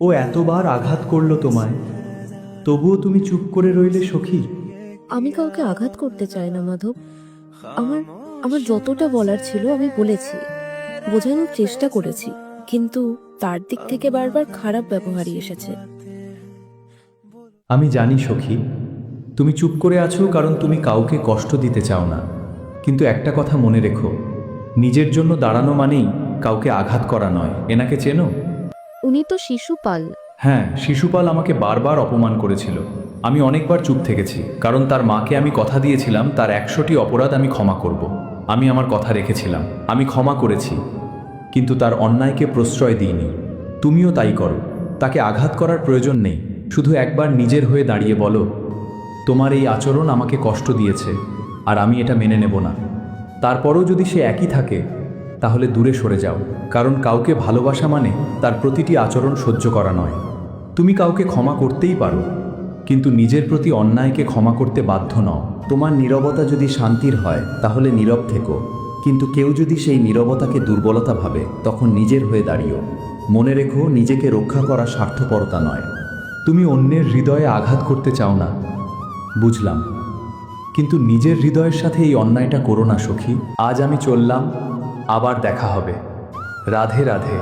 ও এতবার আঘাত করলো তোমায়, তবুও তুমি চুপ করে রইলে সখী। আমি কাউকে আঘাত করতে চাই না মাধব। আমার আমার যতটা বলার ছিল আমি বলেছি, বোঝানোর চেষ্টা করেছি, কিন্তু তার দিক থেকে বারবার খারাপ ব্যবহারই এসেছে। আমি জানি সখী, তুমি চুপ করে আছো কারণ তুমি কাউকে কষ্ট দিতে চাও না। কিন্তু একটা কথা মনে রেখো, নিজের জন্য দাঁড়ানো মানেই কাউকে আঘাত করা নয়। এনাকে চেনো? উনি তো শিশুপাল। হ্যাঁ, শিশুপাল আমাকে বারবার অপমান করেছিল। আমি অনেকবার চুপ থেকেছি, কারণ তার মাকে আমি কথা দিয়েছিলাম তার 100টি অপরাধ আমি ক্ষমা করব। আমি আমার কথা রেখেছিলাম, আমি ক্ষমা করেছি, কিন্তু তার অন্যায়কে প্রশ্রয় দিইনি। তুমিও তাই করো। তাকে আঘাত করার প্রয়োজন নেই, শুধু একবার নিজের হয়ে দাঁড়িয়ে বলো, তোমার এই আচরণ আমাকে কষ্ট দিয়েছে, আর আমি এটা মেনে নেব না। তারপরও যদি সে একই থাকে, তাহলে দূরে সরে যাও, কারণ কাউকে ভালোবাসা মানে তার প্রতিটি আচরণ সহ্য করা নয়। তুমি কাউকে ক্ষমা করতেই পারো, কিন্তু নিজের প্রতি অন্যায়কে ক্ষমা করতে বাধ্য নও। তোমার নীরবতা যদি শান্তির হয় তাহলে নীরব থেকো, কিন্তু কেউ যদি সেই নীরবতাকে দুর্বলতা ভাবে তখন নিজের হয়ে দাঁড়িও। মনে রেখো, নিজেকে রক্ষা করা স্বার্থপরতা নয়। তুমি অন্যের হৃদয়ে আঘাত করতে চাও না, বুঝলাম, কিন্তু নিজের হৃদয়ের সাথে এই অন্যায়টা করো না সখী। আজ আমি চললাম, আবার দেখা হবে। রাধে রাধে।